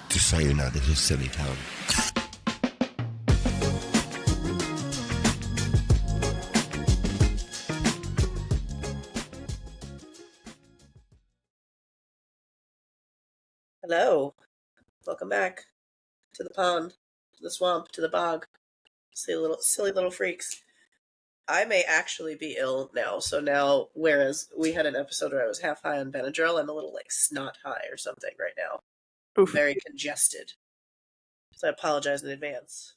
Just so you know, this is silly town. Hello. Welcome back to the pond, to the swamp, to the bog. Silly little freaks. I may actually be ill now, so now, whereas we had an episode where I was half high on Benadryl, I'm a little like snot high or something right now. Oof. Very congested. So I apologize in advance.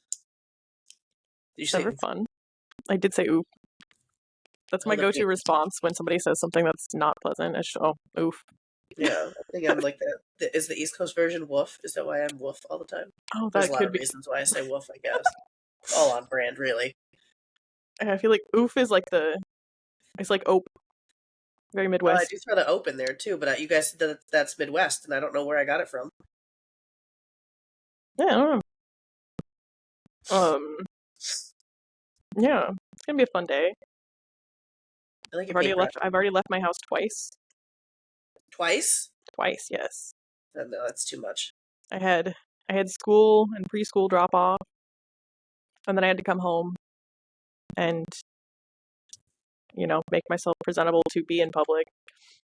Did you It's say never fun. I did say oof. That's my the go-to pain? response when somebody says something that's not pleasant. It's just, oh, oof. Yeah, I think I'm like is the East Coast version woof? Is that why I'm woof all the time? Oh, There's a that lot could of be. reasons why I say woof, I guess. It's all on brand, really. I feel like oof is like it's like ope. Very Oh, I Midwest. do throw the ope in there too, but you guys said that that's Midwest, and I don't know where I got it from. Yeah, I don't know. Yeah, it's gonna be a fun day. I like I've your already paintbrush. left. I've already left my house twice. Twice? Twice, yes. No, that's too much. I had school and preschool drop off, and then I had to come home and make myself presentable to be in public.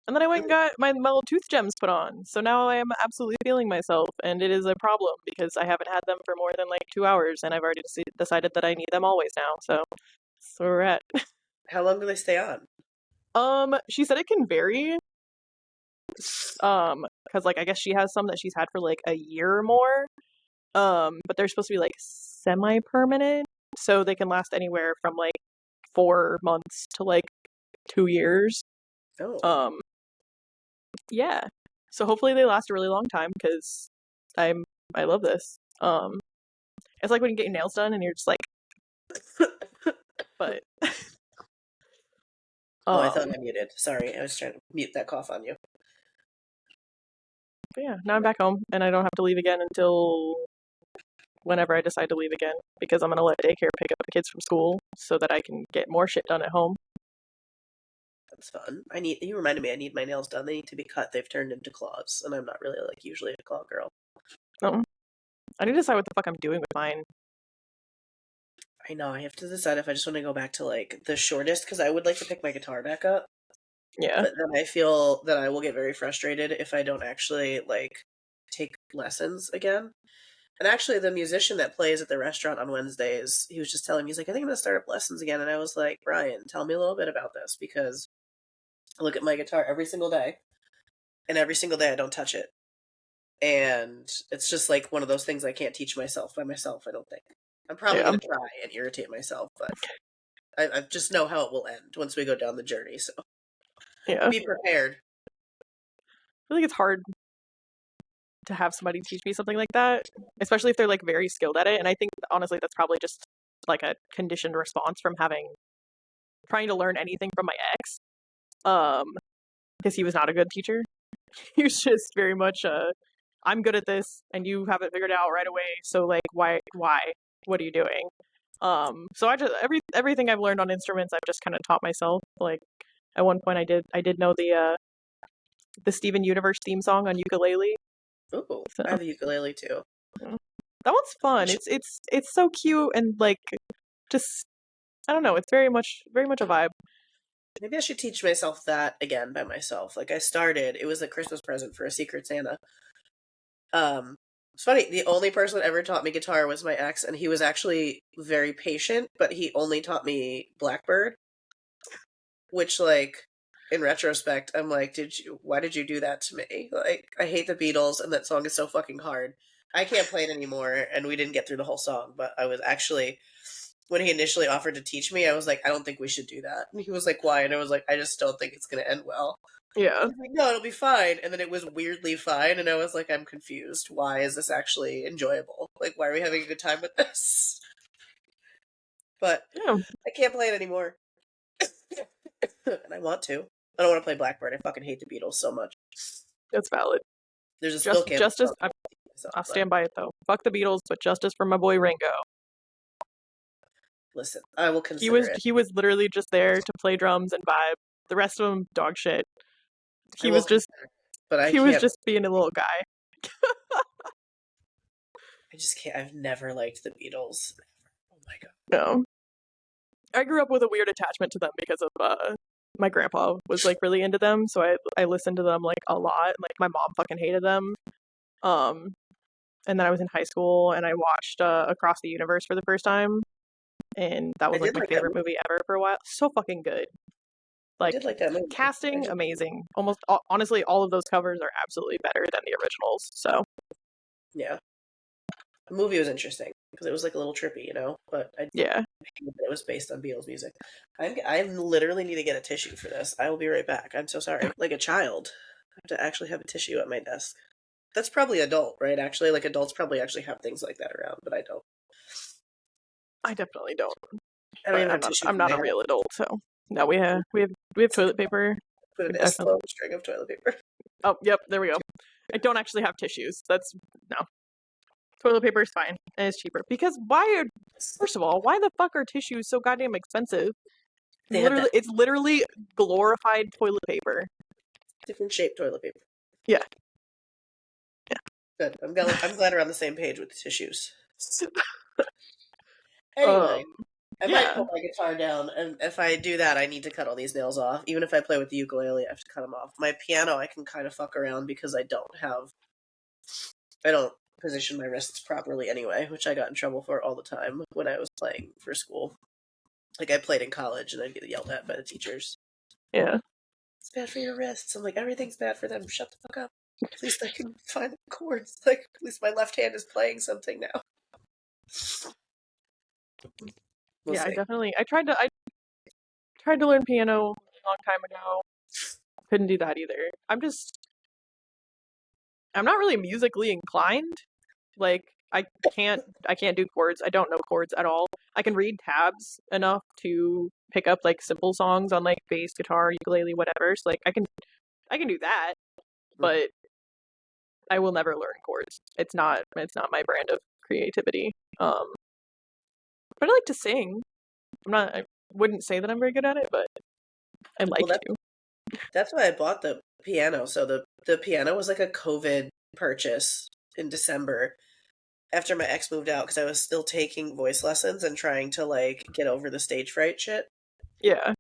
And then I went and got my little tooth gems put on. So now I am absolutely feeling myself, and it is a problem because I haven't had them for more than like 2 hours, and I've already decided that I need them always now. So that's where we're at. How long do they stay on? She said it can vary. Because like I guess she has some that she's had for like a year or more. But they're supposed to be like semi-permanent, so they can last anywhere from like 4 months to like 2 years. Oh. Yeah. So hopefully they last a really long time because I love this. It's like when you get your nails done and you're just like, but Oh, I thought I muted. Sorry, I was trying to mute that cough on you. but yeah, now I'm back home and I don't have to leave again until whenever I decide to leave again because I'm gonna let daycare pick up the kids from school so that I can get more shit done at home. That's fun. You reminded me I need my nails done. They need to be cut. They've turned into claws, and I'm not really like usually a claw girl. No, I need to decide what the fuck I'm doing with mine. I know, I have to decide if I just want to go back to like the shortest because I would like to pick my guitar back up. Yeah. But then I feel that I will get very frustrated if I don't actually like take lessons again. And actually, the musician that plays at the restaurant on Wednesdays, he was just telling me, he's like, I think I'm going to start up lessons again. And I was like, Brian, tell me a little bit about this because I look at my guitar every single day, and every single day I don't touch it. And it's just like one of those things I can't teach myself by myself, I don't think. I'm probably Yeah. going to try and irritate myself, but I just know how it will end once we go down the journey. So Yeah. be prepared. I feel like it's hard to have somebody teach me something like that, especially if they're like very skilled at it. And I think honestly that's probably just like a conditioned response from trying to learn anything from my ex. Because he was not a good teacher. He was just very much I'm good at this and you have it figured out right away. So like why? What are you doing? So I just everything I've learned on instruments I've just kind of taught myself. Like at one point I did know the Steven Universe theme song on ukulele. Ooh, So I have a ukulele too. that one's fun. It's so cute and like just I don't know, it's very much a vibe. Maybe I should teach myself that again by myself. Like I started, it was a Christmas present for a Secret Santa. It's funny, the only person that ever taught me guitar was my ex, and he was actually very patient, but he only taught me Blackbird, which like in retrospect, I'm like, why did you do that to me? Like, I hate the Beatles, and that song is so fucking hard. I can't play it anymore, and we didn't get through the whole song, but I was actually, when he initially offered to teach me, I was like, I don't think we should do that. And he was like, why? And I was like, I just don't think it's going to end well. Yeah. He's like, no, it'll be fine. And then it was weirdly fine, and I was like, I'm confused. Why is this actually enjoyable? Like, why are we having a good time with this? But Yeah. I can't play it anymore. And I want to. I don't want to play Blackbird. I fucking hate the Beatles so much. That's valid. There's a Phil Campbell Justice. song. I'll stand by it though. Fuck the Beatles, but justice for my boy Ringo. Listen, I will consider it. He was literally just there to play drums and vibe. The rest of them dog shit. He was just but I he was can't. just being a little guy. just can't. I've never liked the Beatles. Oh my god. No. I grew up with a weird attachment to them because of my grandpa was like really into them, so I listened to them like a lot. Like my mom fucking hated them. Um and then I was in high school and I watched Across the Universe for the first time, and that I was like did my like that favorite movie. movie ever for a while. So fucking good. I Like did like that movie. I casting just amazing. Almost honestly all of those covers are absolutely better than the originals. So, yeah. The movie was interesting because it was like a little trippy, you know. But I yeah. hated that it was based on Beatles music. I literally need to get a tissue for this. I will be right back. I'm so sorry. Like a child, I have to actually have a tissue at my desk. That's probably adult, right? Actually, like adults probably actually have things like that around, but I don't. I definitely don't. I don't But even have tissue I'm for not my a head. real adult, so no, we have It's like toilet paper. put We an definitely. Islam string of toilet paper. Oh, yep, there we go. I don't actually have tissues. That's no. Toilet paper is fine and it's cheaper. Because first of all, why the fuck are tissues so goddamn expensive? They have that It's literally glorified toilet paper. different shaped toilet paper. Yeah. Good. I'm glad we're on the same page with the tissues. Um, Anyway, I might yeah. put my guitar down, and if I do that, I need to cut all these nails off. Even if I play with the ukulele, I have to cut them off. My piano, I can kind of fuck around because I don't position my wrists properly anyway, which I got in trouble for all the time when I was playing for school. Like I played in college, and I'd get yelled at by the teachers. Yeah. It's bad for your wrists. I'm like, everything's bad for them. Shut the fuck up. At least I can find the chords. Like, at least my left hand is playing something now. We'll Yeah, see. I tried to learn piano a long time ago. Couldn't do that either. I'm not really musically inclined. Like I can't do chords. I don't know chords at all. I can read tabs enough to pick up like simple songs on like bass, guitar, ukulele, whatever. So like I can do that, Mhm. but I will never learn chords. It's not my brand of creativity. But I like to sing. I wouldn't say that I'm very good at it, but I Well, like to. that's why I bought the piano. So the piano was like a COVID purchase in December after my ex moved out because I was still taking voice lessons and trying to like get over the stage fright shit. Yeah.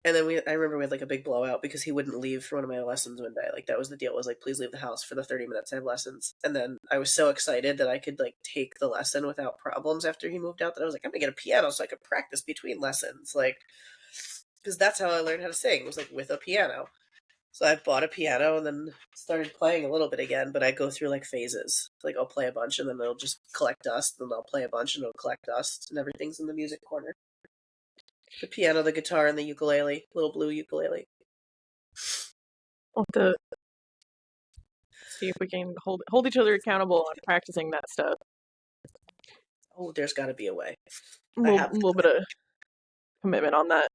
And then I remember we had like a big blowout because he wouldn't leave for one of my lessons one day. Like that was the deal, was like, please leave the house for the 30 minutes I have lessons. And then I was so excited that I could like take the lesson without problems after he moved out that I was like, I'm gonna get a piano so I could practice between lessons. Like, because that's how I learned how to sing, was like with a piano. So I bought a piano and then started playing a little bit again, but I go through like phases. Like I'll play a bunch and then it'll just collect dust, and then I'll play a bunch and it'll collect dust, and everything's in the music corner. The piano, the guitar, and the ukulele, little blue ukulele. We'll have to see if we can hold each other accountable on practicing that stuff. Oh, there's got to be a way. A I have. little bit of commitment on that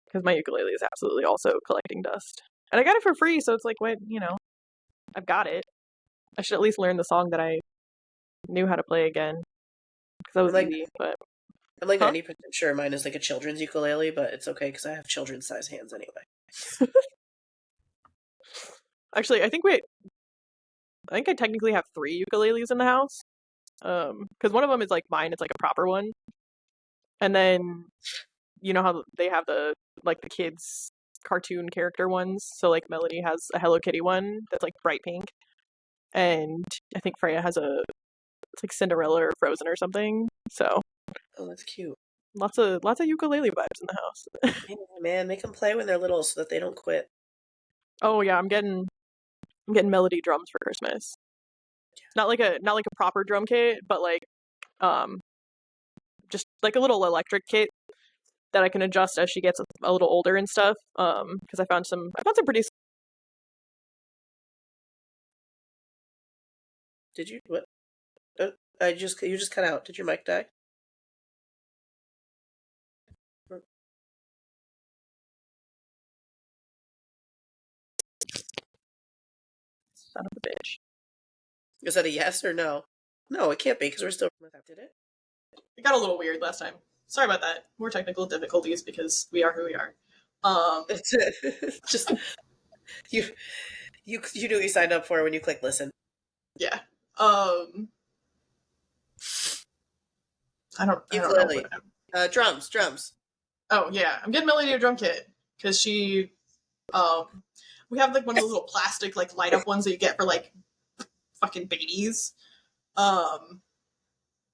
because my ukulele is absolutely also collecting dust, and I got it for free, so it's like, what, I've got it. I should at least learn the song that I knew how to play again because that I'm was like easy. But I'm like huh? 90% sure mine is like a children's ukulele, but it's okay because I have children's size hands anyway. Actually, I think I technically have three ukuleles in the house. Because one of them is like mine. It's like a proper one, and then you know how they have the kids cartoon character ones. So like Melody has a Hello Kitty one that's like bright pink, and I think Freya has it's like Cinderella or Frozen or something. So Oh, that's cute. lots of ukulele vibes in the house. Yeah, man, make them play when they're little so that they don't quit. Oh yeah, I'm getting Melody drums for Christmas. Not like a proper drum kit, but like um just like a little electric kit that I can adjust as she gets a little older and stuff. Because I found some pretty. Did you what? You just cut out. Did your mic die? Son of a bitch. Is that a yes or no? No, it can't be because we're still. Did it? It got a little weird last time. Sorry about that. More technical difficulties because we are who we are. It's just you. You knew what you signed up for when you click listen. Yeah. I don't know, Ukulele. Drums. oh yeah, I'm getting Melody a drum kit because she we have like one of those little plastic like light up ones that you get for like fucking babies. Um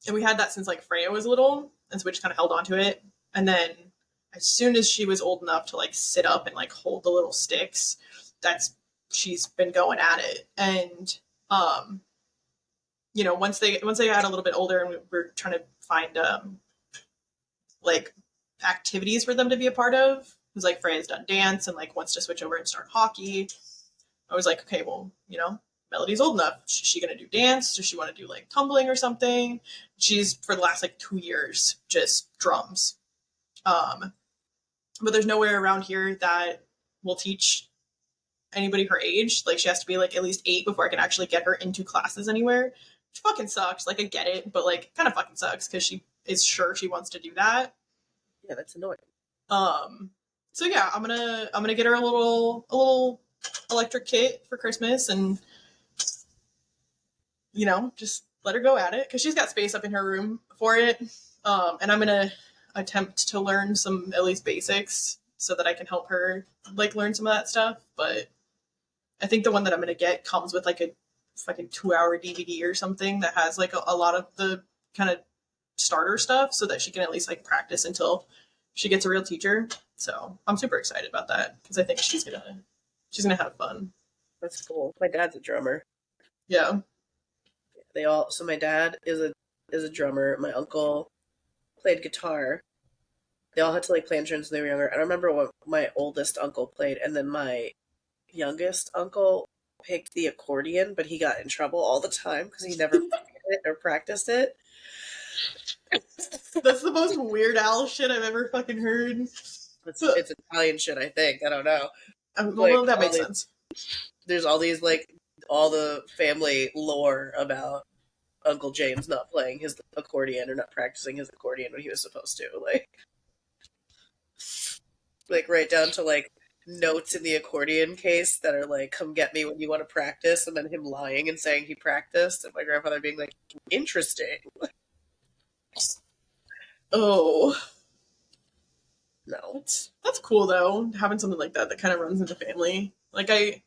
and we had that since like Freya was little, and so we just kind of held on to it. And then as soon as she was old enough to like sit up and like hold the little sticks, that's she's been going at it. And um, once they got a little bit older and we were trying to find like activities for them to be a part of, because like Freya's done dance and like wants to switch over and start hockey. I was like, okay, well, Melody's old enough. Is she gonna do dance? Does she want to do like tumbling or something? She's for the last like 2 years just drums. But there's nowhere around here that will teach anybody her age. Like she has to be like at least 8 before I can actually get her into classes anywhere. Which fucking sucks. Like I get it, but like kind of fucking sucks because she is sure she wants to do that. Yeah, that's annoying. So yeah, I'm gonna get her a little electric kit for Christmas, and just let her go at it because she's got space up in her room for it. And I'm gonna attempt to learn some at least basics so that I can help her like learn some of that stuff. But I think the one that I'm gonna get comes with like a fucking 2-hour DVD or something that has like a lot of the kind of starter stuff so that she can at least like practice until she gets a real teacher. So I'm super excited about that because I think she's gonna have fun. That's cool. My dad's a drummer. Yeah. So my dad is a drummer. My uncle played guitar. They all had to like play instruments when they were younger. I don't remember what my oldest uncle played, and then my youngest uncle picked the accordion, but he got in trouble all the time because he never played it or practiced it. That's the most Weird Al shit I've ever fucking heard. It's Italian shit, I think. I don't know. Well, that makes sense. There's all these like all the family lore about Uncle James not playing his accordion or not practicing his accordion when he was supposed to, like right down to like notes in the accordion case that are like, "Come get me when you want to practice," and then him lying and saying he practiced, and my grandfather being like, "Interesting." Oh, No, that's cool though. Having something like that kind of runs in the family. Like I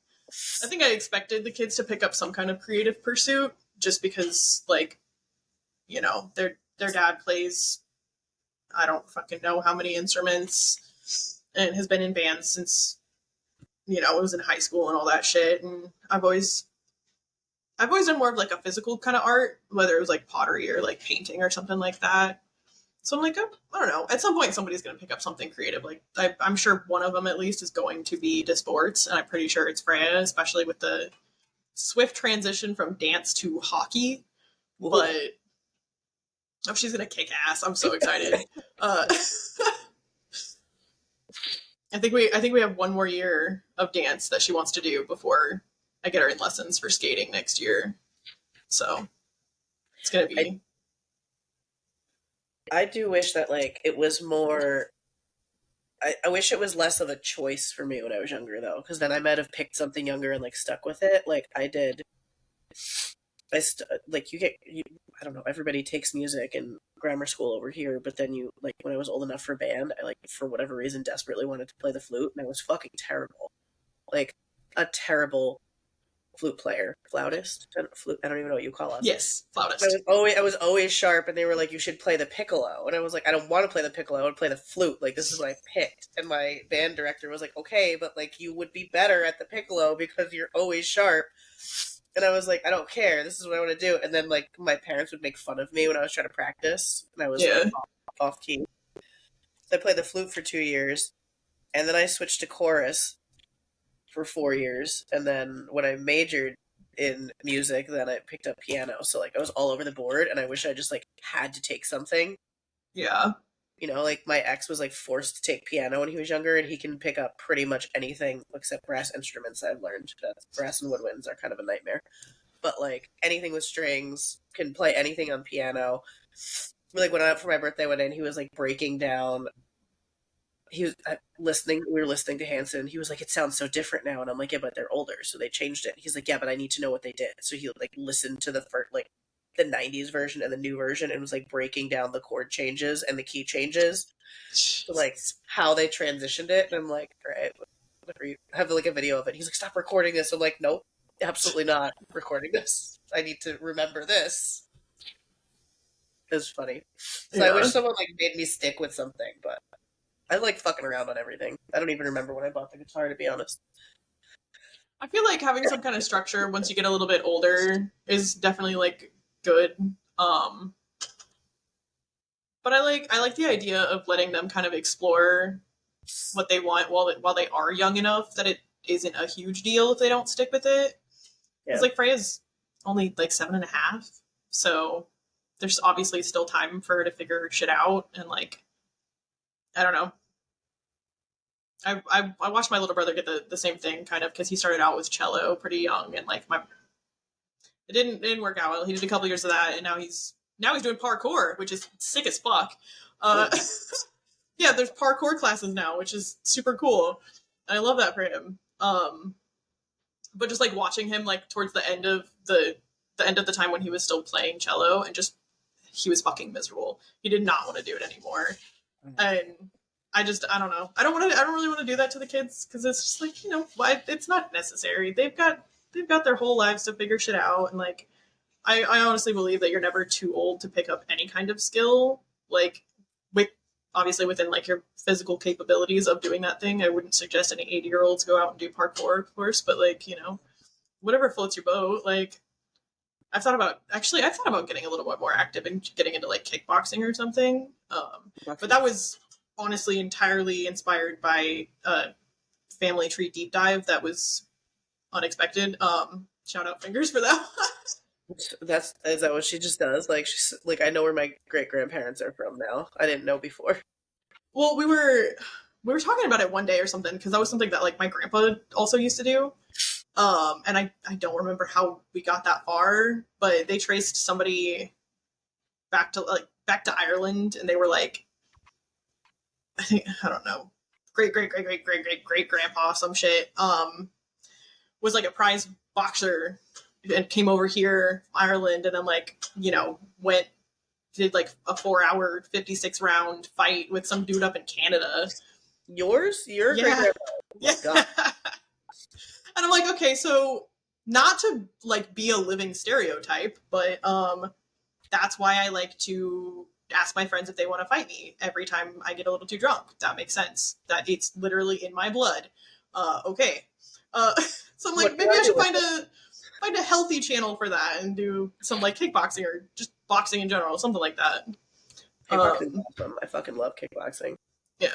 think I expected the kids to pick up some kind of creative pursuit just because, like, their dad plays. I don't fucking know how many instruments, and has been in bands since it was in high school and all that shit. And I've always done more of like a physical kind of art, whether it was like pottery or like painting or something like that. So I'm like, I don't know. At some point, somebody's going to pick up something creative. Like I'm sure one of them at least is going to be to sports, and I'm pretty sure it's Freya, especially with the swift transition from dance to hockey. But she's going to kick ass. I'm so excited. I think we have one more year of dance that she wants to do before I get her in lessons for skating next year. So it's going to be. I do wish that like it was more. I wish it was less of a choice for me when I was younger, though, because then I might have picked something younger and like stuck with it, like I did. Like I don't know. Everybody takes music in grammar school over here, but then like when I was old enough for band, I like for whatever reason desperately wanted to play the flute, and I was fucking terrible, like a terrible flautist. I don't even know what you call us. Yes, flautist. I was always sharp, and they were like, "You should play the piccolo," and I was like, "I don't want to play the piccolo. I want to play the flute. Like this is what I picked." And my band director was like, "Okay, but like you would be better at the piccolo because you're always sharp." And I was like, "I don't care. This is what I want to do." And then like my parents would make fun of me when I was trying to practice, and I was like off key. So I played the flute for 2 years, and then I switched to chorus for 4 years, and then when I majored in music, then I picked up piano. So like I was all over the board, and I wish I just like had to take something. Yeah. Like my ex was like forced to take piano when he was younger, and he can pick up pretty much anything except brass instruments. I've learned that brass and woodwinds are kind of a nightmare, but like anything with strings, can play anything on piano. Like when I went out for my birthday one day, and he was like breaking down he was listening. We were listening to Hanson. He was like, "It sounds so different now," and I'm like, "Yeah, but they're older, so they changed it." He's like, "Yeah, but I need to know what they did." So he like listened to the first, like the 90s version and the new version and was like breaking down the chord changes and the key changes, to, like how they transitioned it. And I'm like, all right, whatever. You I have like a video of it. He's like, stop recording this. I'm like, nope, absolutely not recording this. I need to remember this. It was funny. So I Yeah. wish someone like made me stick with something, but I like fucking around on everything. I don't even remember when I bought the guitar, to be honest. I feel like having some kind of structure once you get a little bit older is definitely like good. Um, but I like the idea of letting them kind of explore what they want while they are young enough that it isn't a huge deal if they don't stick with it. Because Yeah. like Freya's only like 7.5, so there's obviously still time for her to figure shit out. And like, I don't know. I watched my little brother get the same thing kind of because he started out with cello pretty young, and like my it didn't work out well. He did a couple years of that, and now he's doing parkour, which is sick as fuck. Uh, yeah, there's parkour classes now, which is super cool. And I love that for him. But just like watching him like towards the end of the end of the time when he was still playing cello, and just he was fucking miserable. He did not want to do it anymore, and I don't know. I don't really want to do that to the kids because it's just like, why, it's not necessary. They've got their whole lives to figure shit out. And like, I honestly believe that you're never too old to pick up any kind of skill. Like, with obviously within like your physical capabilities of doing that thing. I wouldn't suggest any 80-year-olds go out and do parkour, of course, but like, whatever floats your boat. Like, I've thought about getting a little bit more active and getting into like kickboxing or something. But that was honestly entirely inspired by a family tree deep dive that was unexpected. Shout out fingers for that. Is that what she just does? Like she's like, I know where my great grandparents are from now. I didn't know before. Well, we were talking about it one day or something because that was something that like my grandpa also used to do. And I don't remember how we got that far, but they traced somebody back to Ireland, and they were like, I don't know, great great great great great great great grandpa, some shit, was like a prize boxer and came over here, Ireland, and then like, went did like a 4-hour 56 round fight with some dude up in Canada. Yours? Your great Yeah. grandpa? Oh my Yeah. god. And I'm like, okay, so not to like be a living stereotype, but that's why I like to ask my friends if they want to fight me every time I get a little too drunk. That makes sense. That it's literally in my blood. Okay. So I'm like, What maybe do I I do should with find a healthy channel for that and do some like kickboxing or just boxing in general, something like that. kickboxing? Awesome. I fucking love kickboxing. Yeah.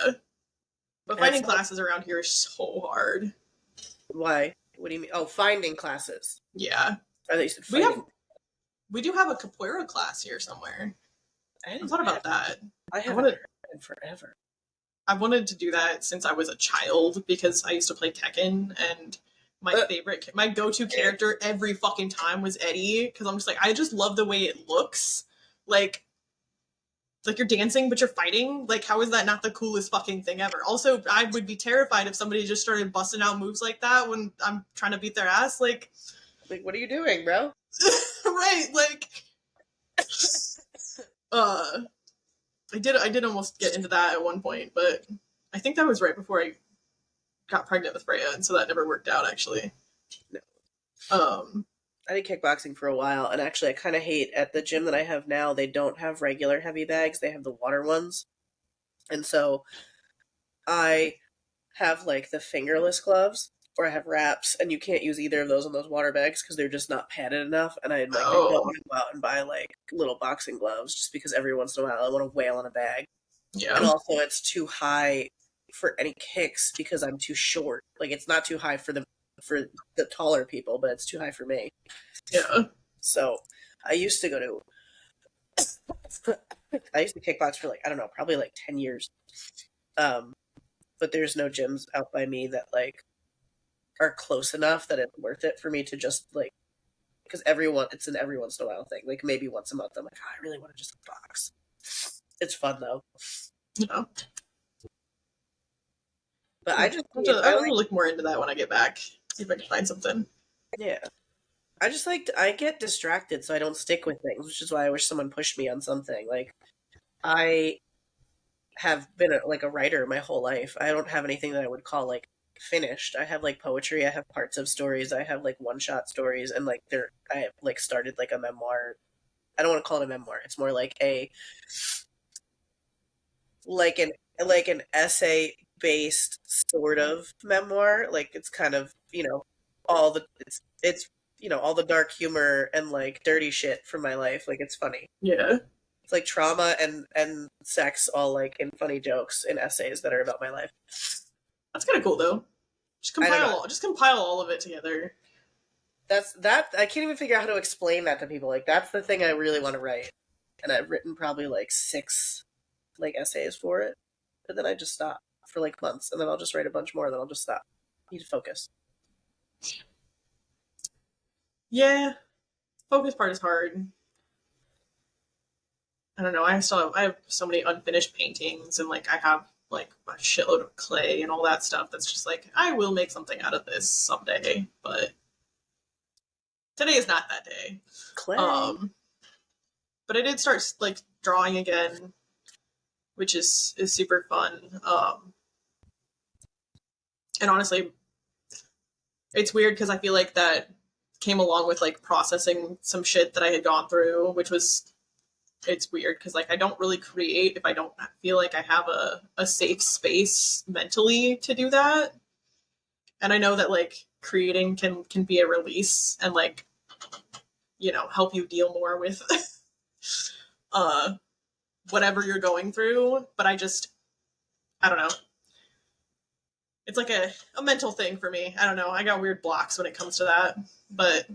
But That's finding classes around here is so hard. why? What do you mean? Oh, finding classes. Yeah. I thought you said We fighting. we do have a capoeira class here somewhere. I thought about that. I haven't wanted- heard it in forever. I wanted to do that since I was a child because I used to play Tekken, and my go-to character every fucking time was Eddie, because I'm just like, I just love the way it looks. Like you're dancing but you're fighting. Like, how is that not the coolest fucking thing ever? Also, I would be terrified if somebody just started busting out moves like that when I'm trying to beat their ass. Like, what are you doing, bro? right, like I did almost get into that at one point, but I think that was right before I got pregnant with Freya, and so that never worked out actually. No. I did kickboxing for a while, and actually I kind of hate at the gym that I have now, they don't have regular heavy bags, they have the water ones. And so I have like the fingerless gloves, or I have wraps, and you can't use either of those on those water bags because they're just not padded enough. And I don't want to go out and buy like little boxing gloves just because every once in a while I want to wail on a bag. Yeah. And also it's too high for any kicks because I'm too short. Like, it's not too high for the taller people, but it's too high for me. Yeah. So I used to go to I used to kickbox for like, I don't know, probably like 10 years. But there's no gyms out by me that like are close enough that it's worth it for me to just like, because it's an every once in a while thing. Like, maybe once a month I'm like, oh, I really want to just box. It's fun though. Yeah. But I just I will look more into that when I get back. See if I can find something. Yeah. I get distracted, so I don't stick with things, which is why I wish someone pushed me on something. Like I have been like a writer my whole life. I don't have anything that I would call like finished. I have like poetry, I have parts of stories, I have like one shot stories, and like I have like started like a memoir. I don't want to call it a memoir. It's more like a like an like an essay based sort of memoir. Like it's kind of, all the it's all the dark humor and like dirty shit from my life. Like it's funny. Yeah. It's like trauma and sex all like in funny jokes in essays that are about my life. That's kind of cool though. I don't know. Just compile all of it together. That I can't even figure out how to explain that to people. Like that's the thing I really want to write. And I've written probably like 6 like essays for it. But then I just stop for like months and then I'll just write a bunch more and then I'll just stop. Need to focus. Yeah. Focus part is hard. I don't know. I have so many unfinished paintings, and like I have like a shitload of clay and all that stuff. That's just like I will make something out of this someday, but today is not that day. Clay. But I did start like drawing again, which is super fun. And honestly, it's weird because I feel like that came along with like processing some shit that I had gone through, which was it's weird because like I don't really create if I don't feel like I have a safe space mentally to do that. And I know that like creating can be a release and like help you deal more with uh whatever you're going through. But I don't know. It's like a mental thing for me. I don't know. I got weird blocks when it comes to that. But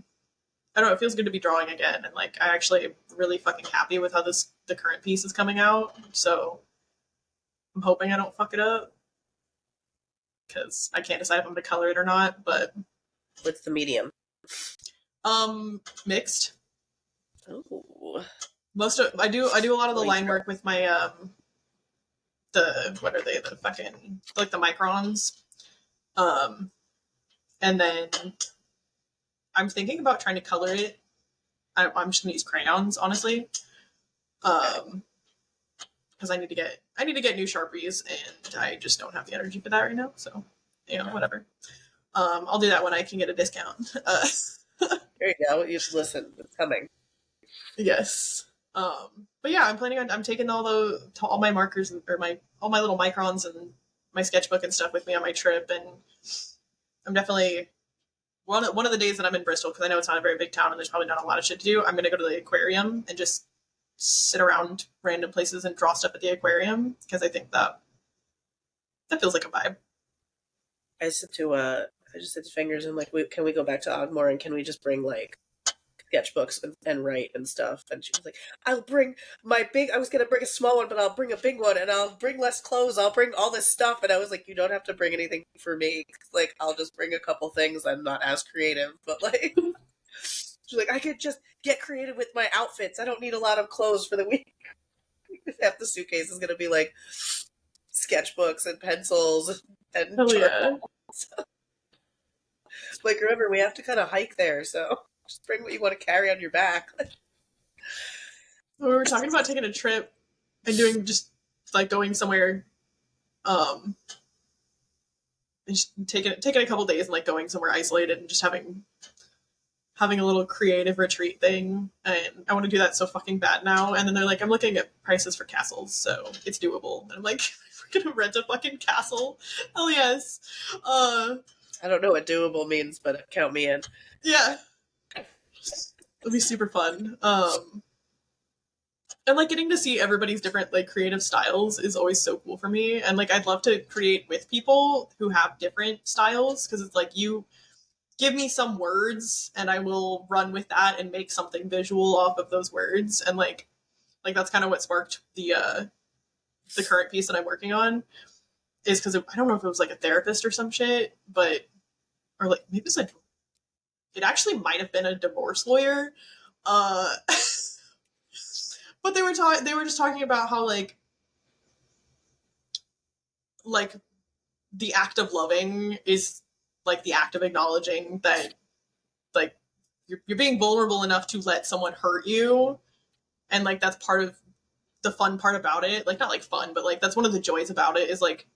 I don't know, it feels good to be drawing again, and like I actually am really fucking happy with how the current piece is coming out. So I'm hoping I don't fuck it up because I can't decide if I'm gonna color it or not. But What's the medium? Mixed. Oh. I do a lot of the line work with my the what are they, the fucking like the microns, and then I'm thinking about trying to color it. I'm just gonna use crayons, honestly, because I need to get new Sharpies, and I just don't have the energy for that right now. So, whatever. I'll do that when I can get a discount. There you go. You just listen. It's coming. Yes. But yeah, I'm taking all my markers or all my little microns and my sketchbook and stuff with me on my trip, and I'm definitely one of the days that I'm in Bristol, because I know it's not a very big town and there's probably not a lot of shit to do. I'm gonna go to the aquarium and just sit around random places and draw stuff at the aquarium because I think that feels like a vibe. I just said to Fingers and like, can we go back to Ogmore and can we just bring like sketchbooks and write and stuff? And she was like, I'll bring I was gonna bring a small one, but I'll bring a big one, and I'll bring less clothes. I'll bring all this stuff. And I was like, you don't have to bring anything for me. Like, I'll just bring a couple things. I'm not as creative, but like, she's like, I could just get creative with my outfits. I don't need a lot of clothes for the week. Half the suitcase is gonna be like sketchbooks and pencils and charcoal. So, like, remember, we have to kind of hike there, so just bring what you want to carry on your back. We were talking about taking a trip and doing just like going somewhere, and just taking a couple days and like going somewhere isolated and just having a little creative retreat thing. And I want to do that so fucking bad now. And then they're like, I'm looking at prices for castles, so it's doable. And I'm like, we're gonna rent a fucking castle. Hell yes. I don't know what doable means, but count me in. Yeah. It'll be super fun. And like getting to see everybody's different like creative styles is always so cool for me. And like I'd love to create with people who have different styles, because it's like you give me some words and I will run with that and make something visual off of those words. And like that's kind of what sparked the current piece that I'm working on, is because I don't know if it was like a therapist or some shit, or like maybe it's like it actually might have been a divorce lawyer. But they were just talking about how like the act of loving is like the act of acknowledging that like you're being vulnerable enough to let someone hurt you, and like that's part of the fun part about it. Like not like fun, but like that's one of the joys about it is like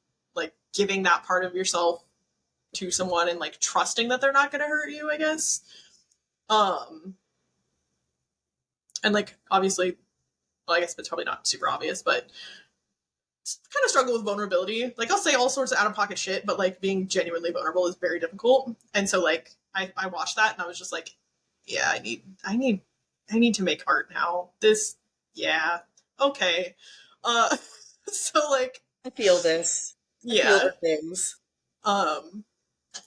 giving that part of yourself to someone and like trusting that they're not going to hurt you, I guess. And like obviously, well, I guess it's probably not super obvious, but kind of struggle with vulnerability. Like I'll say all sorts of out of pocket shit, but like being genuinely vulnerable is very difficult. And so like I watched that and I was just like, yeah, I need to make art now. This, yeah, okay. So like I feel this. I feel yeah. the things.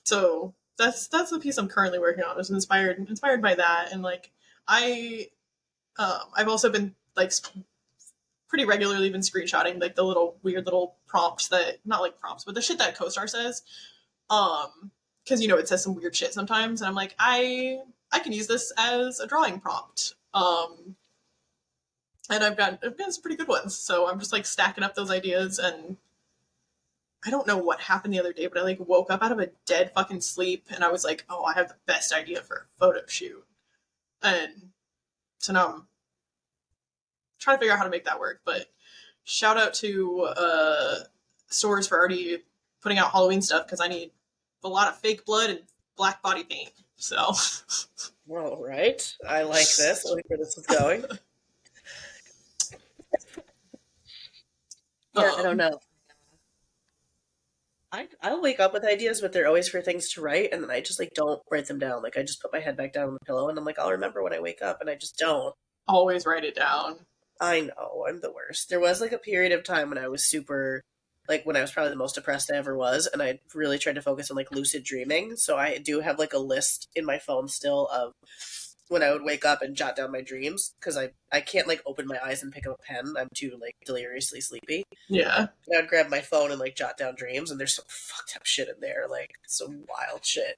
So that's the piece I'm currently working on. I was inspired by that, and like I've also been like pretty regularly been screenshotting like the little weird little prompts that not like prompts, but the shit that CoStar says. Because you know it says some weird shit sometimes, and I'm like I can use this as a drawing prompt. And I've gotten some pretty good ones. So I'm just like stacking up those ideas, and I don't know what happened the other day, but I like woke up out of a dead fucking sleep and I was like, oh, I have the best idea for a photo shoot. And so now I'm trying to figure out how to make that work. But shout out to stores for already putting out Halloween stuff because I need a lot of fake blood and black body paint. So All right. I like this. I like where this is going. Yeah, I don't know. I'll wake up with ideas, but they're always for things to write, and then I just like don't write them down. Like I just put my head back down on the pillow, and I'm like, I'll remember when I wake up, and I just don't. always write it down. I know, I'm the worst. There was like a period of time when I was super, like when I was probably the most depressed I ever was, and I really tried to focus on like lucid dreaming. So I do have like a list in my phone still of when I would wake up and jot down my dreams because I can't like open my eyes and pick up a pen. I'm too like deliriously sleepy. Yeah. And I'd grab my phone and like jot down dreams, and there's some fucked up shit in there, like some wild shit.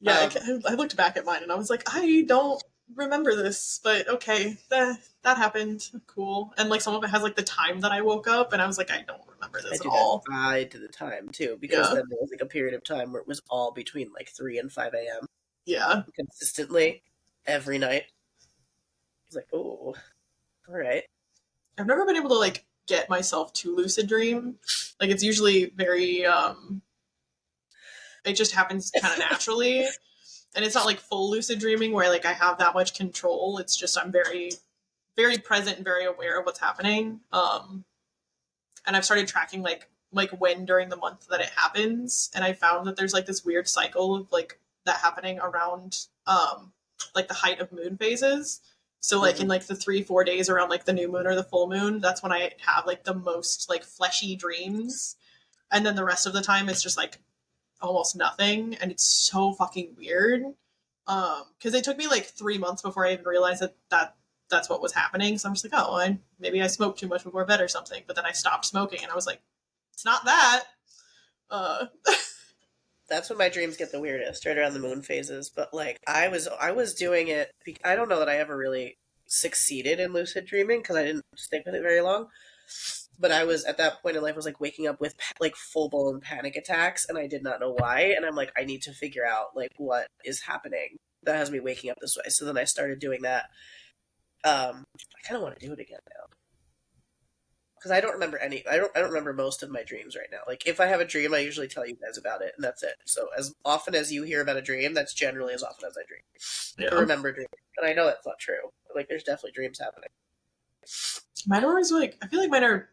Yeah, I looked back at mine and I was like, I don't remember this, but okay, that happened. Cool. And like some of it has like the time that I woke up, and I was like, I don't remember I this do at all. that I to the time too, because Yeah. then there was like a period of time where it was all between like 3 and 5 a.m. Yeah. consistently every night. It's like, oh, all right. I've never been able to like get myself to lucid dream. Like it's usually very it just happens kind of naturally. And it's not like full lucid dreaming where like I have that much control. It's just I'm very very present and very aware of what's happening. And I've started tracking like when during the month that it happens, and I found that there's like this weird cycle of like that happening around like the height of moon phases. So like in like the 3-4 days around like the new moon or the full moon, that's when I have like the most like fleshy dreams. And then the rest of the time it's just like almost nothing, and it's so fucking weird. Because it took me like 3 months before I even realized that that's what was happening. So I'm just like, oh, maybe I smoked too much before bed or something. But then I stopped smoking, and I was like, it's not that. Uh, That's when my dreams get the weirdest, right around the moon phases. But like I was doing it. I don't know that I ever really succeeded in lucid dreaming because I didn't stick with it very long. But I was at that point in life, I was like waking up with like full blown panic attacks, and I did not know why. And I'm like, I need to figure out like what is happening that has me waking up this way. So then I started doing that. I kind of want to do it again now because I don't remember any. I don't remember most of my dreams right now. Like if I have a dream, I usually tell you guys about it, and that's it. So as often as you hear about a dream, that's generally as often as I dream. yeah. I remember dreaming, and I know that's not true. But, like there's definitely dreams happening. Mine are always like, I feel like mine are,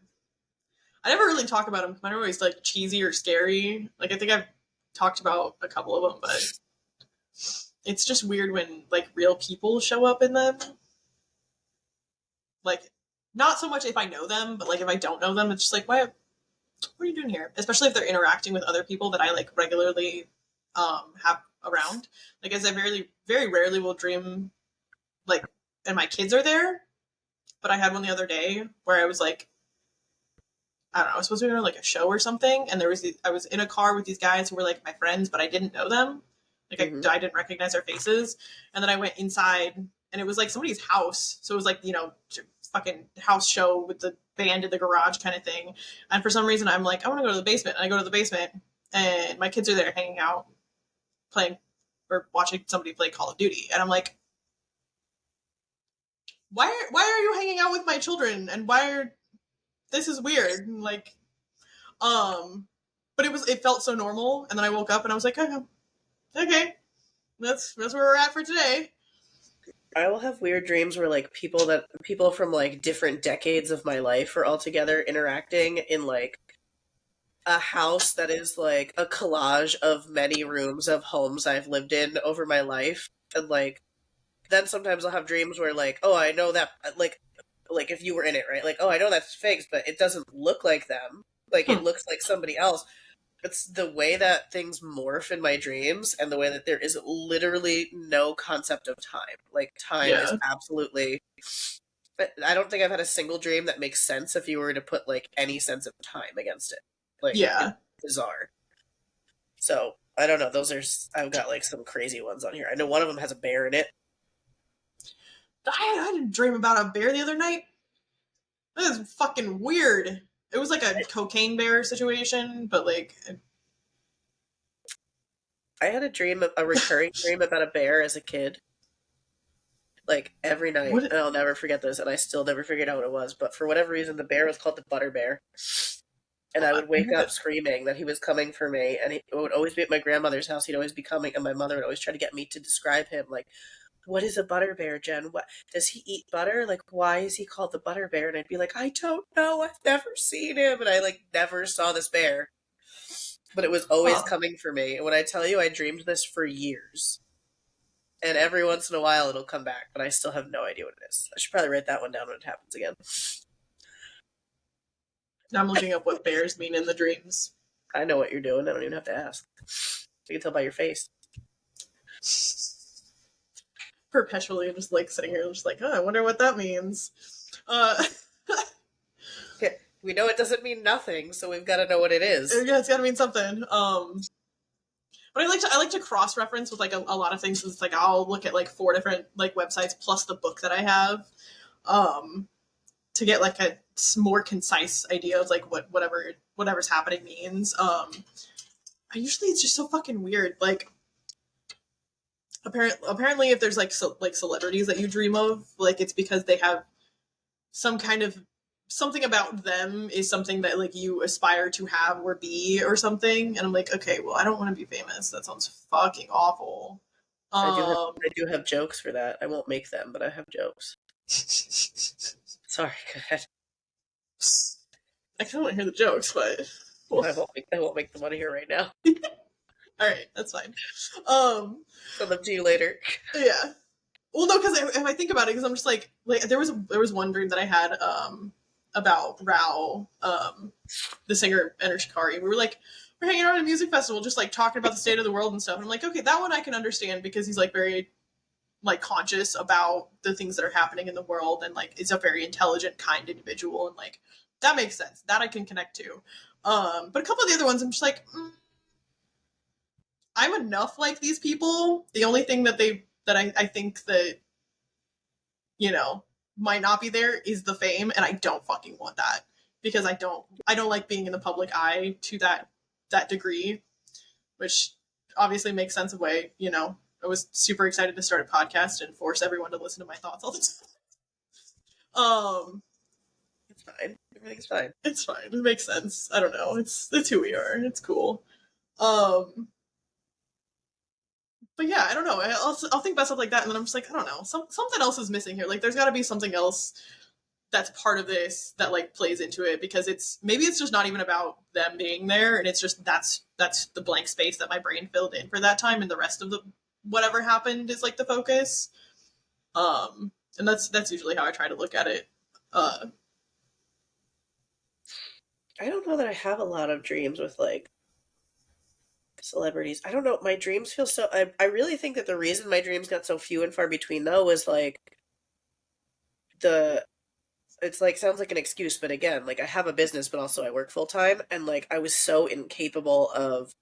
I never really talk about them. Mine are always like cheesy or scary. Like I think I've talked about a couple of them, but it's just weird when like real people show up in them. Like not so much if I know them, but like if I don't know them, it's just like, what are you doing here? Especially if they're interacting with other people that I like regularly have around. Like as I very rarely will dream like, and my kids are there. But I had one the other day where I was like, I don't know, I was supposed to be on like a show or something, and I was in a car with these guys who were like my friends, but I didn't know them. Like I didn't recognize their faces, and then I went inside, and it was like somebody's house, so it was like fucking house show with the band in the garage kind of thing. And for some reason, I'm like, I want to go to the basement, and I go to the basement, and my kids are there hanging out, playing or watching somebody play Call of Duty, and I'm like, why are you hanging out with my children, and this is weird, and like, but it felt so normal, and then I woke up and I was like, oh, okay, that's where we're at for today. I will have weird dreams where like people from like different decades of my life are all together interacting in like a house that is like a collage of many rooms of homes I've lived in over my life. And like then sometimes I'll have dreams where like, oh, I know that like if you were in it, right? Like, oh, I know that's fakes, but it doesn't look like them. Like it looks like somebody else. It's the way that things morph in my dreams and the way that there is literally no concept of time. Like time is Yeah. absolutely I don't think I've had a single dream that makes sense if you were to put like any sense of time against it. Like Yeah. it's bizarre. So I don't know. I've got like some crazy ones on here. I know one of them has a bear in it. I had a dream about a bear the other night. That is fucking weird. It was like a cocaine bear situation, but like, I had a recurring dream about a bear as a kid. Like every night, what? and I'll never forget this, and I still never figured out what it was. But for whatever reason, the bear was called the Butter Bear, and I would wake up screaming that he was coming for me. And he would always be at my grandmother's house. He'd always be coming, and my mother would always try to get me to describe him. Like, what is a butter bear, Jen? What does he eat butter? Like, why is he called the Butter Bear? And I'd be like, I don't know. I've never seen him, and I like never saw this bear, but it was always coming for me. And when I tell you, I dreamed this for years. And every once in a while it'll come back, but I still have no idea what it is. I should probably write that one down when it happens again. Now I'm looking up what bears mean in the dreams. I know what you're doing. I don't even have to ask. You can tell by your face. Perpetually just like sitting here just like, oh, I wonder what that means. Yeah, we know it doesn't mean nothing, so we've got to know what it is. Yeah, it's got to mean something. But I like to cross reference with like a lot of things. It's like I'll look at like 4 different like websites plus the book that I have, to get like a more concise idea of like whatever's happening means. Usually it's just so fucking weird. Like apparently if there's like celebrities that you dream of, like it's because they have some kind of something about them is something that like you aspire to have or be or something. And I'm like, okay, well, I don't want to be famous. That sounds fucking awful. I do have jokes for that. I won't make them, but I have jokes. Sorry, go ahead. I kind of want to hear the jokes, but I won't make them out of here right now. All right, that's fine. Send them to you later. Yeah. Well, no, because if I think about it, because I'm just like there was one dream that I had about Rao, the singer Enter Shikari. We're hanging out at a music festival, just like talking about the state of the world and stuff. And I'm like, okay, that one I can understand because he's like very like conscious about the things that are happening in the world and like is a very intelligent, kind individual, and like that makes sense. That I can connect to. But a couple of the other ones, I'm just like, I'm enough like these people. The only thing that I think that, you know, might not be there is the fame, and I don't fucking want that because I don't like being in the public eye to that degree, which obviously makes sense of why, you know, I was super excited to start a podcast and force everyone to listen to my thoughts all the time. It's fine. Everything's fine. It's fine. It makes sense. I don't know. It's who we are. It's cool. But yeah, I don't know. I'll think about stuff like that, and then I'm just like, I don't know. Something else is missing here. Like, there's got to be something else that's part of this that like plays into it, because maybe it's just not even about them being there, and it's just that's the blank space that my brain filled in for that time, and the rest of the whatever happened is like the focus. And that's usually how I try to look at it. I don't know that I have a lot of dreams with like celebrities. I don't know. My dreams feel so. I really think that the reason my dreams got so few and far between though was like it's like sounds like an excuse, but again, like I have a business, but also I work full time, and like I was so incapable of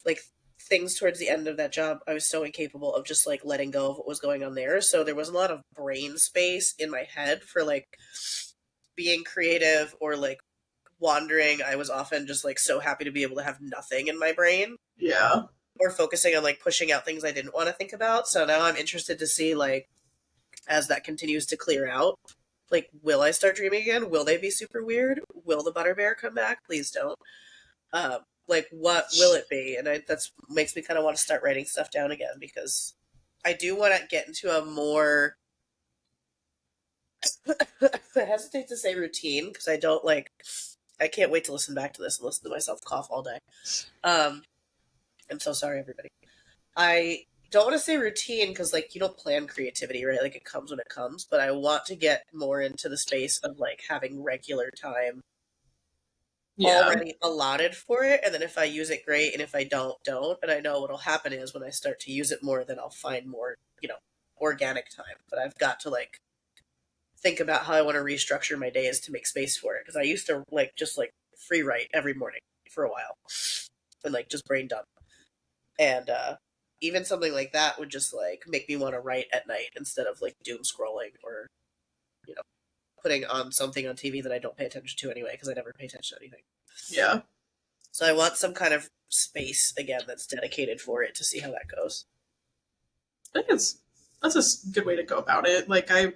like things towards the end of that job. I was so incapable of just like letting go of what was going on there. So there wasn't a lot of brain space in my head for like being creative or like wandering. I was often just like so happy to be able to have nothing in my brain. Yeah. or focusing on like pushing out things I didn't want to think about. So now I'm interested to see, like, as that continues to clear out, like, will I start dreaming again? Will they be super weird? Will the butter bear come back? Please don't. Like, what will it be? And that's makes me kind of want to start writing stuff down again, because I do want to get into a more I hesitate to say routine, because I can't wait to listen back to this and listen to myself cough all day. I'm so sorry, everybody. I don't want to say routine, because, like, you don't plan creativity, right? Like, it comes when it comes, but I want to get more into the space of, like, having regular time already allotted for it, and then if I use it, great, and if I don't. And I know what'll happen is when I start to use it more, then I'll find more, organic time. But I've got to, like, think about how I want to restructure my days to make space for it, because I used to, like, just, like, free write every morning for a while and, like, just brain dump. And even something like that would just, like, make me want to write at night instead of, like, doom scrolling or, putting on something on TV that I don't pay attention to anyway, because I never pay attention to anything. Yeah. So I want some kind of space again that's dedicated for it, to see how that goes. I think that's a good way to go about it. Like, I'm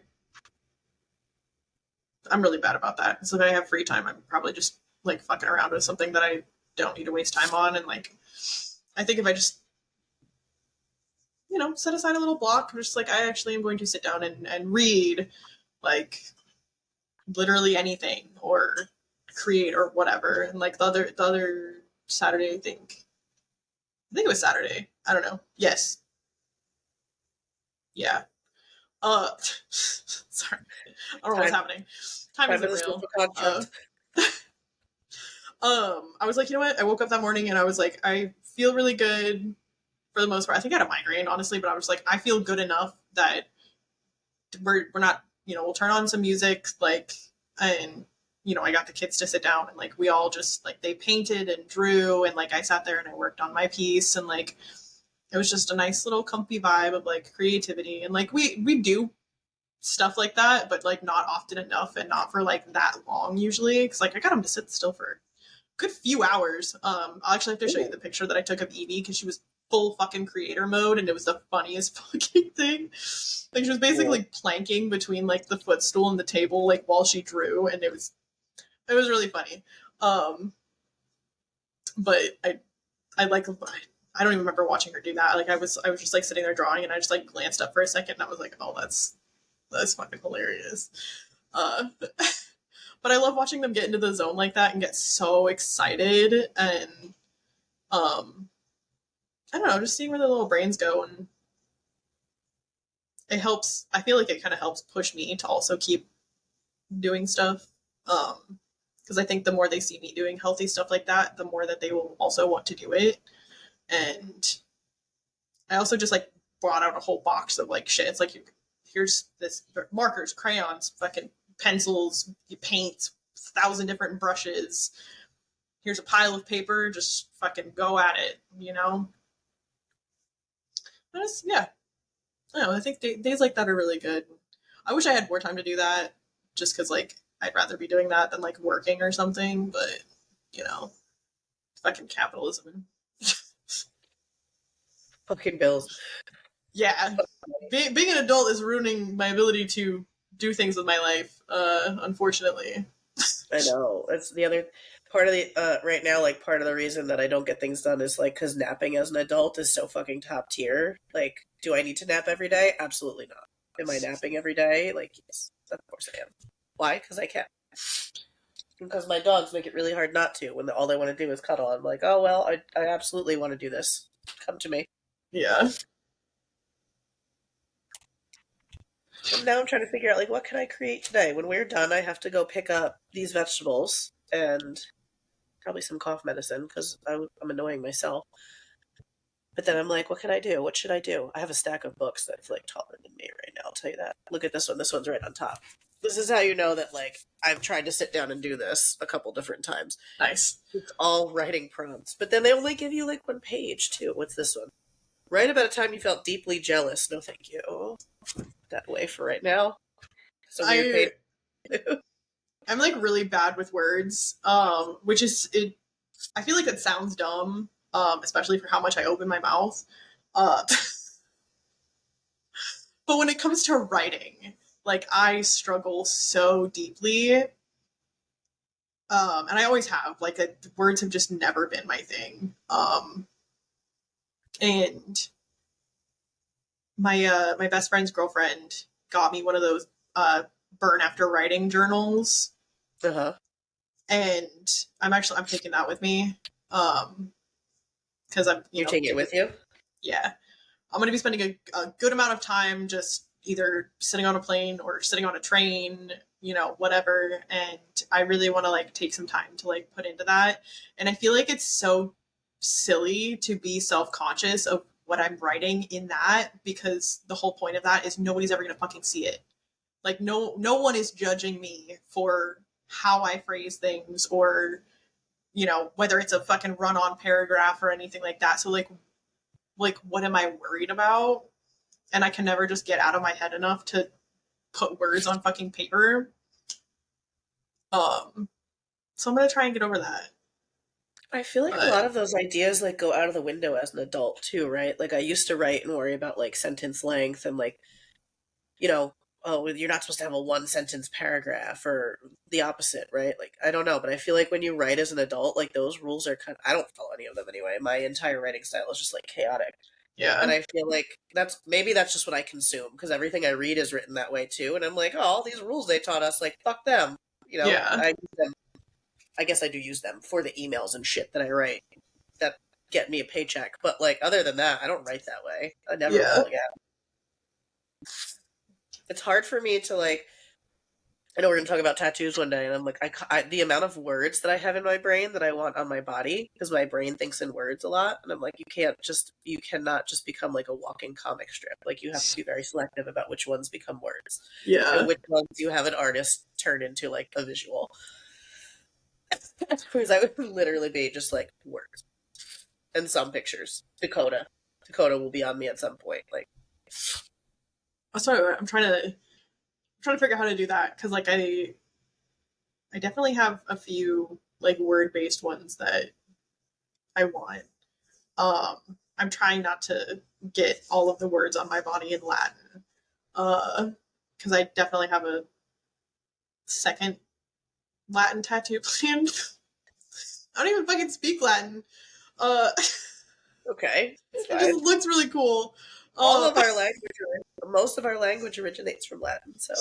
really bad about that. So if I have free time, I'm probably just, like, fucking around with something that I don't need to waste time on. And, like, I think if I just, set aside a little block, just like, I actually am going to sit down and read, like, literally anything, or create or whatever. And, like, the other Saturday, I think it was Saturday. I don't know. Yes. Yeah. Sorry. I don't know what's happening. Time isn't real. I was like, you know what? I woke up that morning and I was like, I feel really good for the most part. I think I had a migraine, honestly, but I was like, I feel good enough that we're not, we'll turn on some music, like, and, I got the kids to sit down and, like, we all just, like, they painted and drew, and, like, I sat there and I worked on my piece, and, like, it was just a nice little comfy vibe of, like, creativity. And, like, we do stuff like that, but, like, not often enough, and not for, like, that long usually, because, like, I got them to sit still for a good few hours. I'll actually have to show you the picture that I took of Evie, because she was full fucking creator mode, and it was the funniest fucking thing. Like, she was basically planking between, like, the footstool and the table, like, while she drew, and it was really funny. But I like, I don't even remember watching her do that. Like, I was just, like, sitting there drawing, and I just, like, glanced up for a second, and I was like, oh, that's fucking hilarious. But I love watching them get into the zone like that and get so excited, and I don't know, just seeing where their little brains go, and it helps. I feel like it kind of helps push me to also keep doing stuff, because I think the more they see me doing healthy stuff like that, the more that they will also want to do it. And I also just, like, brought out a whole box of, like, shit. It's like, here's this markers, crayons, fucking pencils, paints, 1,000 different brushes. Here's a pile of paper. Just fucking go at it, But yeah. I don't know. I think days like that are really good. I wish I had more time to do that, just because, like, I'd rather be doing that than, like, working or something. But, fucking capitalism. Fucking bills. Yeah. Being an adult is ruining my ability to do things with my life, unfortunately. I know. It's the other part of the right now. Like, part of the reason that I don't get things done is, like, because napping as an adult is so fucking top tier. Like, do I need to nap every day? Absolutely not. Am I napping every day? Like, yes, of course I am. Why? Because I can. Because my dogs make it really hard not to when all they want to do is cuddle. I'm like, oh well, I absolutely want to do this. Come to me. Yeah. And now I'm trying to figure out, like, what can I create today? When we're done, I have to go pick up these vegetables and probably some cough medicine, because I'm annoying myself. But then I'm like, what can I do? What should I do? I have a stack of books that are, like, taller than me right now, I'll tell you that. Look at this one. This one's right on top. This is how you know that, like, I've tried to sit down and do this a couple different times. Nice. It's all writing prompts. But then they only give you, like, one page, too. What's this one? Write about a time you felt deeply jealous. No, thank you. That way for right now. So weird page. I'm, like, really bad with words, which is, I feel like it sounds dumb, especially for how much I open my mouth. Uh, but when it comes to writing, like I struggle so deeply. And I always have. Like words have just never been my thing. And my best friend's girlfriend got me one of those burn after writing journals, Uh-huh. and I'm taking that with me, because I'm You take it with you? yeah, I'm going to be spending a good amount of time just either sitting on a plane or sitting on a train, whatever. And I really want to like take some time to like put into that. And I feel like it's so silly to be self-conscious of what I'm writing in that, because the whole point of that is nobody's ever going to fucking see it. Like no one is judging me for how I phrase things, or whether it's a fucking run-on paragraph or anything like that. So like what am I worried about? And I can never just get out of my head enough to put words on fucking paper. So I'm gonna try and get over that. I feel like a lot of those ideas like go out of the window as an adult too, right? Like I used to write and worry about like sentence length and like, oh, you're not supposed to have a one sentence paragraph or the opposite, right? Like I don't know, but I feel like when you write as an adult, like those rules are I don't follow any of them anyway. My entire writing style is just like chaotic. Yeah. And I feel like that's just what I consume, because everything I read is written that way too. And I'm like, oh, all these rules they taught us, like fuck them. Yeah. I use them. I guess I do use them for the emails and shit that I write that get me a paycheck. But like other than that, I don't write that way. I never will again. It's hard for me to like. I know we're gonna talk about tattoos one day, and I'm like, the amount of words that I have in my brain that I want on my body, because my brain thinks in words a lot, and I'm like, you cannot just become like a walking comic strip. Like you have to be very selective about which ones become words, Yeah. and which ones you have an artist turn into like a visual. Because I would literally be just like words and some pictures. Dakota will be on me at some point. Like, I'm trying to figure out how to do that, because like I definitely have a few like word based ones that I want. I'm trying not to get all of the words on my body in Latin, because I definitely have a second Latin tattoo planned. I don't even fucking speak Latin. okay, it just looks really cool. All of our language, most of our language originates from Latin, so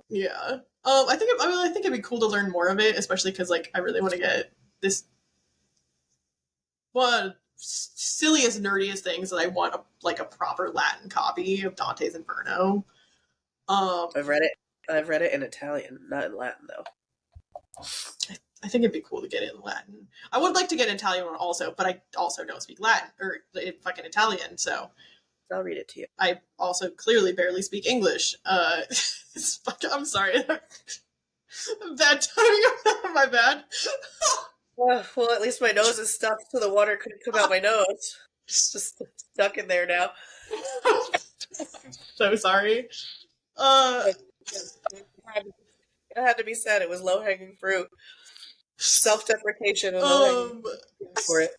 yeah. I think it'd be cool to learn more of it, especially because like I really want to get this one silliest, nerdiest things that I want a proper Latin copy of Dante's Inferno. I've read it in Italian, not in Latin though. I think it'd be cool to get it in Latin. I would like to get an Italian one also, but I also don't speak Latin or fucking Italian, so I'll read it to you. I also clearly barely speak English. I'm sorry. Bad timing. My bad. Well, at least my nose is stuffed so the water couldn't come out my nose. It's just stuck in there now. So sorry. It had to be said. It was low-hanging fruit. Self-deprecation and low-hanging for it.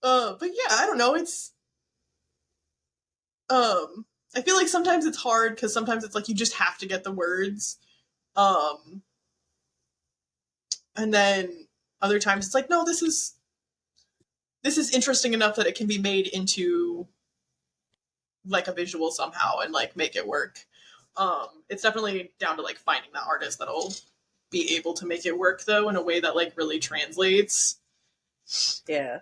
But yeah, I don't know. It's I feel like sometimes it's hard because sometimes it's like you just have to get the words. And then other times it's like, no, this is interesting enough that it can be made into like a visual somehow and like make it work. It's definitely down to like finding that artist that'll be able to make it work though in a way that like really translates. Yeah.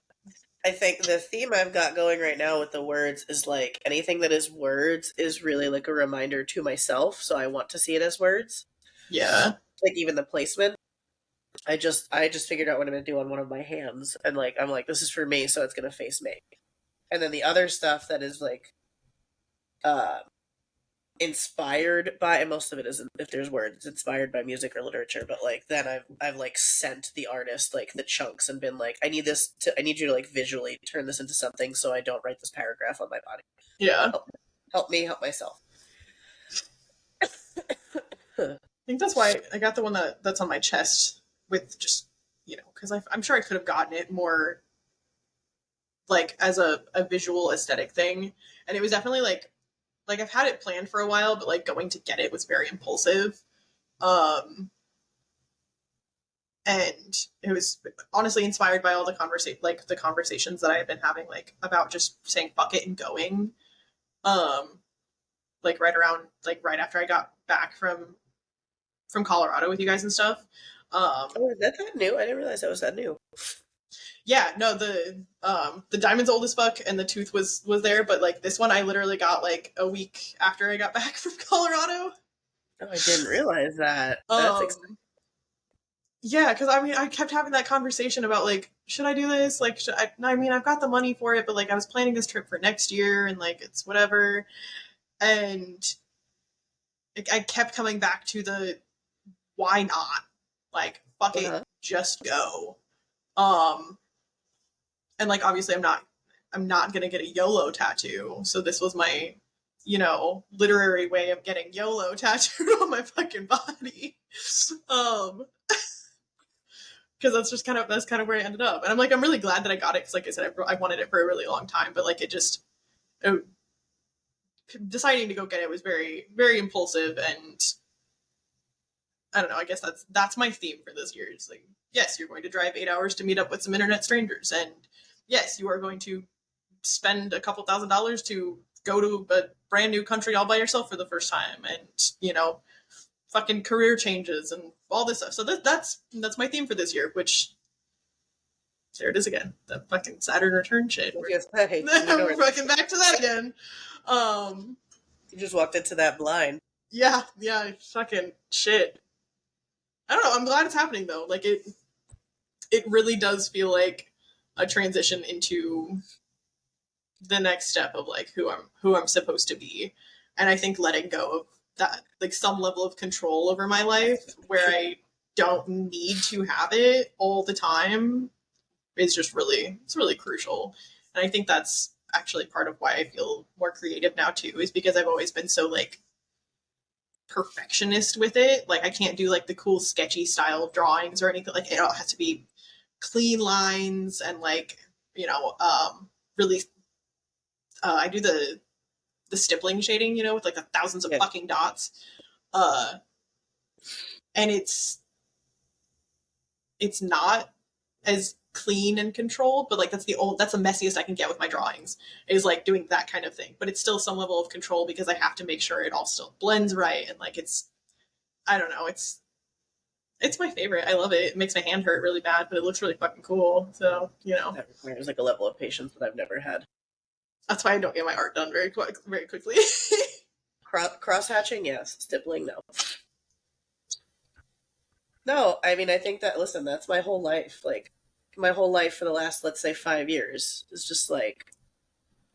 I think the theme I've got going right now with the words is like anything that is words is really like a reminder to myself, so I want to see it as words. Yeah. Like even the placement. I just figured out what I'm gonna do on one of my hands, and like I'm like, this is for me, so it's gonna face me. And then the other stuff that is like inspired by, and most of it isn't, if there's words, it's inspired by music or literature, but like then I've like sent the artist like the chunks and been like, I need you to like visually turn this into something so I don't write this paragraph on my body. Yeah. Help me help myself. I think that's why I got the one that's on my chest with just you know, because I'm sure I could have gotten it more like as a visual aesthetic thing. And it was definitely like I've had it planned for a while, but like going to get it was very impulsive. Um, and it was honestly inspired by all the conversations that I had been having like about just saying fuck it and going. Um, like right after I got back from Colorado with you guys and stuff. Oh, is that new? I didn't realize that was that new. Yeah, no, the diamond's old as fuck and the tooth was there, but like this one I literally got like a week after I got back from Colorado. Oh, I didn't realize that. That's exciting. Yeah, because I mean I kept having that conversation about like should I do this? Like should I mean I've got the money for it, but like I was planning this trip for next year and like it's whatever. And I kept coming back to the why not? Like fuck it, Uh-huh. just go. Um and like obviously I'm not gonna get a YOLO tattoo. So this was my, you know, literary way of getting YOLO tattooed on my fucking body. Um, because that's kind of where I ended up, and I'm like I'm really glad that I got it because like I said I wanted it for a really long time, but like it, deciding to go get it was very very impulsive, and I don't know. I guess that's my theme for this year. It's like yes, you're going to drive 8 hours to meet up with some internet strangers, and yes, you are going to spend a couple $1,000s to go to a brand new country all by yourself for the first time, and you know fucking career changes and all this stuff. So that's my theme for this year, which there it is again, the fucking Saturn return shit. Yes, hey, We're fucking back to that again. Um you just walked into that blind. yeah, fucking shit. I don't know, I'm glad it's happening though. Like it really does feel like a transition into the next step of like who I'm supposed to be. And I think letting go of that like some level of control over my life where I don't need to have it all the time is just it's really crucial. And I think that's actually part of why I feel more creative now too, is because I've always been so like perfectionist with it. Like I can't do like the cool sketchy style drawings or anything. Like it all has to be clean lines and like, you know, really I do the stippling shading, you know, with like the thousands of fucking dots. Uh, and it's not as clean and controlled, but like that's the messiest I can get with my drawings is like doing that kind of thing. But it's still some level of control because I have to make sure it all still blends right and like I don't know, it's my favorite. I love it. It makes my hand hurt really bad, but it looks really fucking cool. So, you know. That requires like a level of patience that I've never had. That's why I don't get my art done very quickly. Cross hatching, yes. Stippling, no. No, I mean I think that listen, that's my whole life. Like my whole life for the last let's say 5 years is just like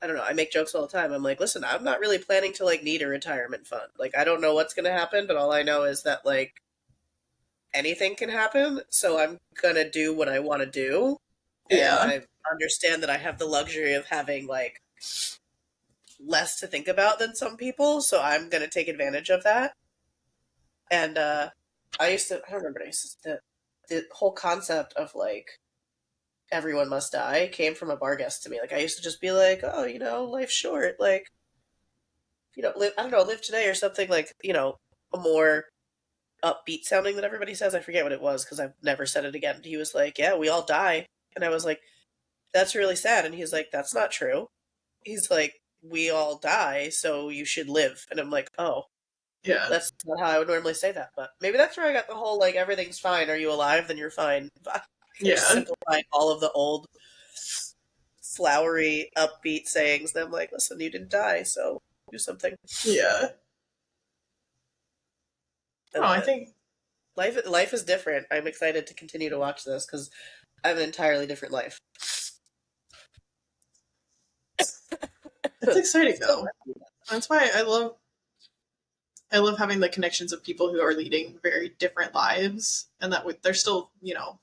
I don't know. I make jokes all the time. I'm like, listen, I'm not really planning to like need a retirement fund. Like I don't know what's gonna happen, but all I know is that like anything can happen. So I'm gonna do what I want to do, and Yeah. I understand that I have the luxury of having like less to think about than some people. So I'm gonna take advantage of that. And I don't remember. The whole concept of like everyone must die came from a bar guest to me. Like I used to just be like, oh, you know, life's short. Like, you know, live, I don't know, live today or something like, you know, a more upbeat sounding than everybody says. I forget what it was because I've never said it again. He was like, yeah, we all die. And I was like, that's really sad. And he's like, that's not true. He's like, we all die, so you should live. And I'm like, oh, Yeah. that's not how I would normally say that. But maybe that's where I got the whole, like, everything's fine. Are you alive? Then you're fine. Yeah. Simplifying all of the old flowery, upbeat sayings. And I'm like, listen, you didn't die, so do something. Yeah. I Oh, love I it. think Life is different. I'm excited to continue to watch this because I have an entirely different life. it's exciting though. That's why I love having the connections of people who are leading very different lives, and that there's still you know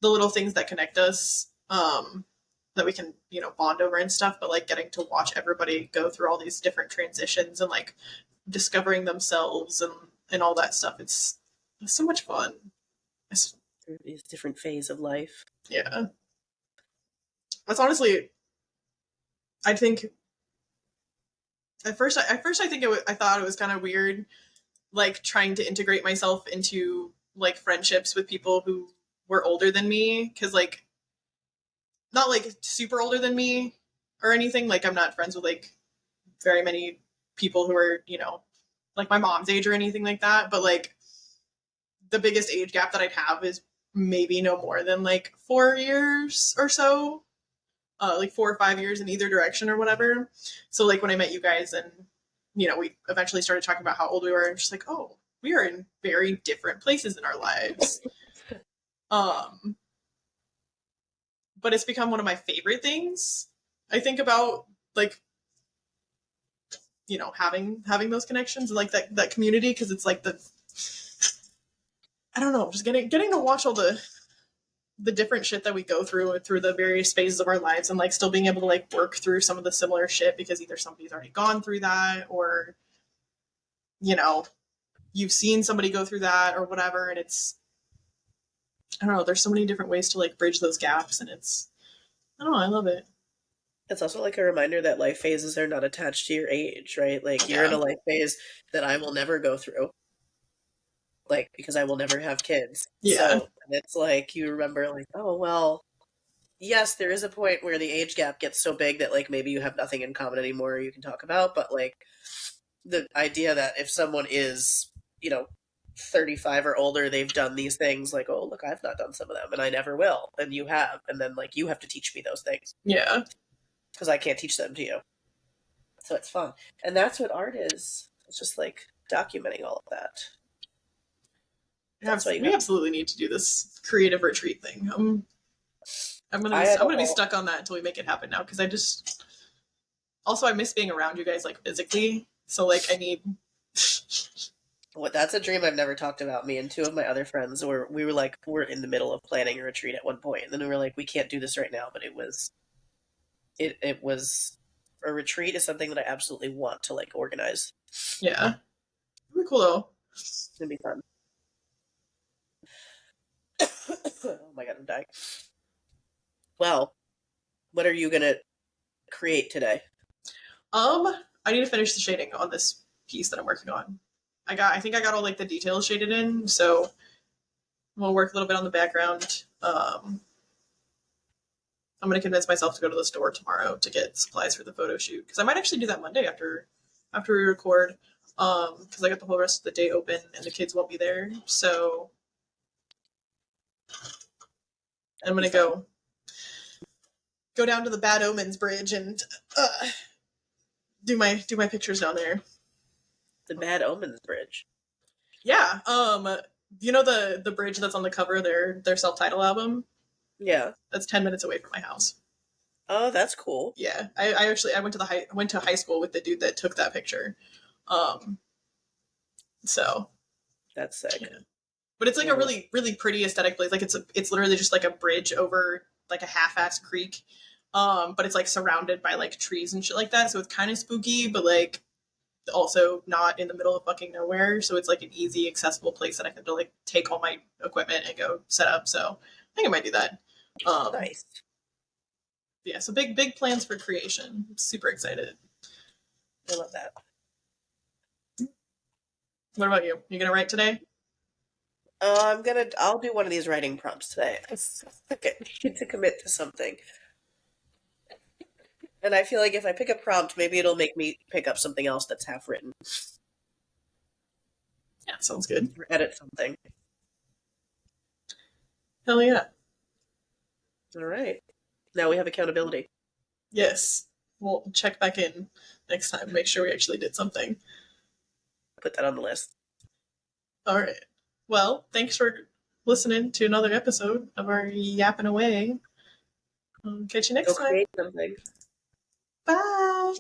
the little things that connect us, that we can you know bond over and stuff. But like getting to watch everybody go through all these different transitions and like discovering themselves and all that stuff. It's so much fun. through these different phases of life. Yeah. That's honestly, I think at first I think I thought it was kind of weird, like trying to integrate myself into like friendships with people who were older than me, because like not like super older than me or anything. Like I'm not friends with like very many people who are, you know, like my mom's age or anything like that. But like the biggest age gap that I'd have is maybe no more than like 4 years or so. Like 4 or 5 years in either direction or whatever. So like when I met you guys and, you know, we eventually started talking about how old we were, I'm just like, oh, we are in very different places in our lives. But it's become one of my favorite things. I think about like, you know, having those connections and like that community, because it's like I don't know, just getting to watch all the different shit that we go through the various phases of our lives, and like still being able to like work through some of the similar shit because either somebody's already gone through that, or, you know, you've seen somebody go through that or whatever. And it's, I don't know, there's so many different ways to like bridge those gaps, and it's, I don't know, I love it. It's also like a reminder that life phases are not attached to your age, right? Like you're in a life phase that I will never go through, like because I will never have kids. Yeah. So and it's like you remember, like, oh well, yes, there is a point where the age gap gets so big that like maybe you have nothing in common anymore you can talk about, but like the idea that if someone is, you know, 35 or older, they've done these things, like, oh look, I've not done some of them and I never will, and you have, and then like you have to teach me those things. Yeah. Because I can't teach them to you. So it's fun. And that's what art is. It's just like documenting all of that. That's why We absolutely need to do this creative retreat thing. I'm gonna be stuck on that until we make it happen now, because I miss being around you guys like physically. So like I need Well, that's a dream I've never talked about. Me and two of my other friends we're in the middle of planning a retreat at one point, and then we were like, we can't do this right now, but it was a retreat is something that I absolutely want to like organize. Yeah. It'd be cool though. It'd be fun. Oh my god, I'm dying. Well, what are you gonna create today? I need to finish the shading on this piece that I'm working on. I think I got all like the details shaded in, so we'll work a little bit on the background. I'm gonna convince myself to go to the store tomorrow to get supplies for the photo shoot, because I might actually do that Monday after we record. Because I got the whole rest of the day open and the kids won't be there, so I'm gonna go down to the Bad Omens Bridge and do my pictures down there. The Bad Omens Bridge. Yeah. You know the bridge that's on the cover of their self-title album? Yeah. That's 10 minutes away from my house. Oh, that's cool. Yeah. I went to high school with the dude that took that picture. So that's sick. Yeah. But it's like a really, really pretty aesthetic place. Like it's literally just like a bridge over like a half-assed creek. But it's like surrounded by like trees and shit like that. So it's kind of spooky, but like also not in the middle of fucking nowhere. So it's like an easy, accessible place that I can like take all my equipment and go set up. So I think I might do that. Nice. Yeah. So big plans for creation. I'm super excited. I love that. What about you? You gonna write today? I'll do one of these writing prompts today. I need to commit to something. And I feel like if I pick a prompt, maybe it'll make me pick up something else that's half written. Yeah, sounds good. Or edit something. Hell yeah. All right. Now we have accountability. Yes. We'll check back in next time, make sure we actually did something. Put that on the list. All right. Well, thanks for listening to another episode of our yapping away. Catch you next time. Create something. Bye.